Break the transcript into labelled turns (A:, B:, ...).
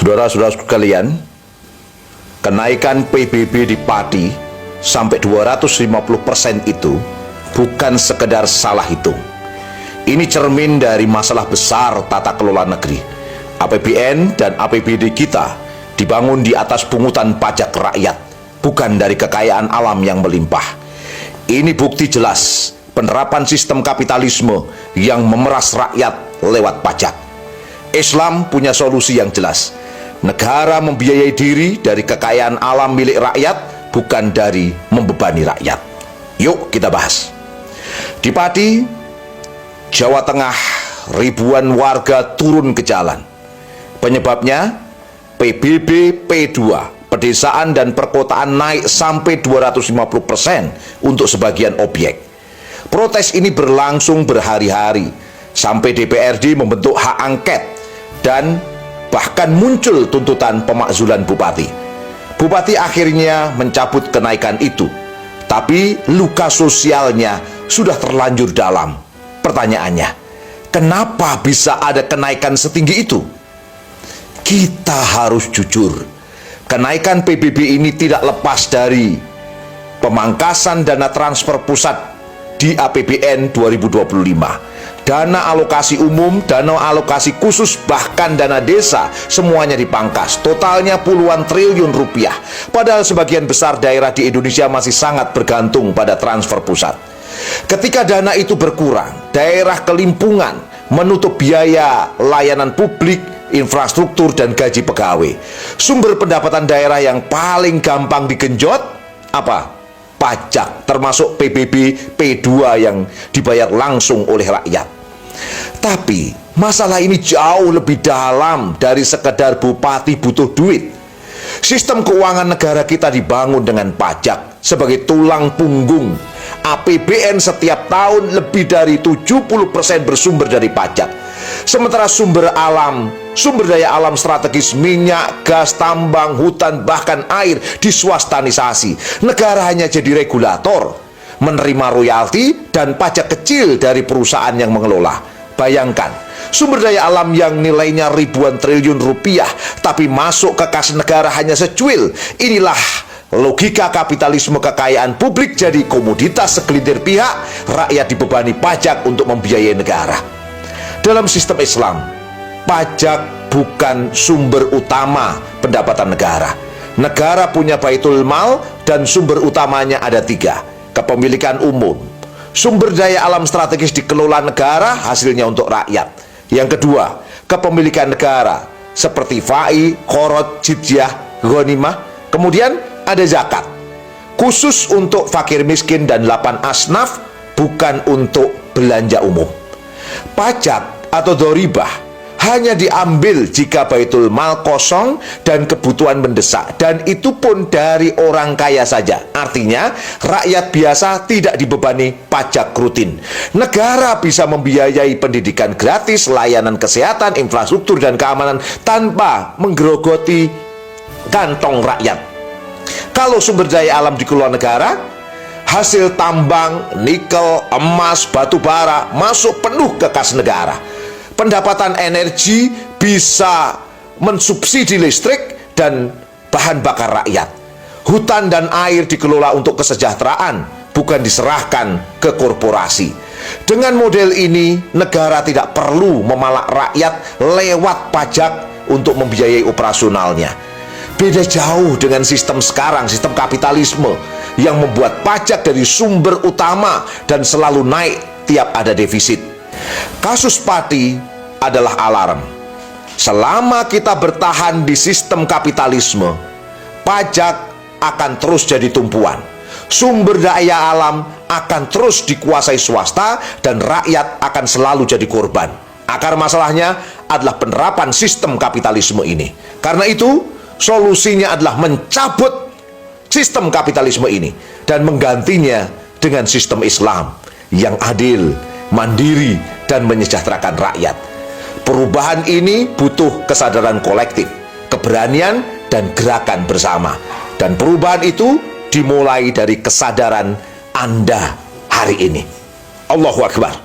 A: Saudara-saudara sekalian, kenaikan PBB di Pati sampai 250% itu bukan sekedar salah hitung. Ini cermin dari masalah besar tata kelola negeri. APBN dan APBD kita dibangun di atas pungutan pajak rakyat, bukan dari kekayaan alam yang melimpah. Ini bukti jelas penerapan sistem kapitalisme yang memeras rakyat lewat pajak. Islam punya solusi yang jelas. Negara membiayai diri dari kekayaan alam milik rakyat, bukan dari membebani rakyat. Yuk kita bahas. Di Pati, Jawa Tengah, ribuan warga turun ke jalan. Penyebabnya, PBB P2, pedesaan dan perkotaan naik sampai 250% untuk sebagian objek. Protes ini berlangsung berhari-hari, sampai DPRD membentuk hak angket, dan bahkan muncul tuntutan pemakzulan Bupati. Bupati akhirnya mencabut kenaikan itu, tapi luka sosialnya sudah terlanjur dalam. Pertanyaannya, kenapa bisa ada kenaikan setinggi itu? Kita harus jujur, kenaikan PBB ini tidak lepas dari pemangkasan dana transfer pusat di APBN 2025. Dana alokasi umum, dana alokasi khusus, bahkan dana desa, semuanya dipangkas. Totalnya puluhan triliun rupiah. Padahal sebagian besar daerah di Indonesia masih sangat bergantung pada transfer pusat. Ketika dana itu berkurang, daerah kelimpungan menutup biaya layanan publik, infrastruktur, dan gaji pegawai. Sumber pendapatan daerah yang paling gampang digenjot apa? Pajak, termasuk PBB P2 yang dibayar langsung oleh rakyat. Tapi masalah ini jauh lebih dalam dari sekedar bupati butuh duit. Sistem keuangan negara kita dibangun dengan pajak sebagai tulang punggung. APBN setiap tahun lebih dari 70% bersumber dari pajak. Sementara sumber daya alam strategis, minyak, gas, tambang, hutan, bahkan air diswastanisasi. Negara hanya jadi regulator, menerima royalti dan pajak kecil dari perusahaan yang mengelola. Bayangkan, sumber daya alam yang nilainya ribuan triliun rupiah, tapi masuk ke kas negara hanya secuil. Inilah logika kapitalisme. Kekayaan publik jadi komoditas segelintir pihak, rakyat dibebani pajak untuk membiayai negara. Dalam sistem Islam, pajak bukan sumber utama pendapatan negara. Negara punya baitul mal dan sumber utamanya ada 3. Kepemilikan umum. Sumber daya alam strategis dikelola negara, hasilnya untuk rakyat. Yang kedua, kepemilikan negara seperti fai, korot, jizyah, ghanimah. Kemudian ada zakat, khusus untuk fakir miskin dan 8 asnaf, bukan untuk belanja umum. Pajak atau doribah hanya diambil jika baitul mal kosong dan kebutuhan mendesak, dan itu pun dari orang kaya saja. Artinya rakyat biasa tidak dibebani pajak rutin. Negara bisa membiayai pendidikan gratis, layanan kesehatan, infrastruktur, dan keamanan tanpa menggerogoti kantong rakyat. Kalau sumber daya alam dikelola negara, hasil tambang, nikel, emas, batu bara masuk penuh ke kas negara. Pendapatan energi bisa mensubsidi listrik dan bahan bakar rakyat. Hutan dan air dikelola untuk kesejahteraan, bukan diserahkan ke korporasi. Dengan model ini, negara tidak perlu memalak rakyat lewat pajak untuk membiayai operasionalnya. Beda jauh dengan sistem sekarang, sistem kapitalisme yang membuat pajak dari sumber utama dan selalu naik tiap ada defisit. Kasus Pati adalah alarm. Selama kita bertahan di sistem kapitalisme, pajak akan terus jadi tumpuan. Sumber daya alam akan terus dikuasai swasta dan rakyat akan selalu jadi korban. Akar masalahnya adalah penerapan sistem kapitalisme ini. Karena itu, solusinya adalah mencabut sistem kapitalisme ini dan menggantinya dengan sistem Islam yang adil, mandiri, dan menyejahterakan rakyat. Perubahan ini butuh kesadaran kolektif, keberanian, dan gerakan bersama. Dan perubahan itu dimulai dari kesadaran Anda hari ini. Allahu Akbar.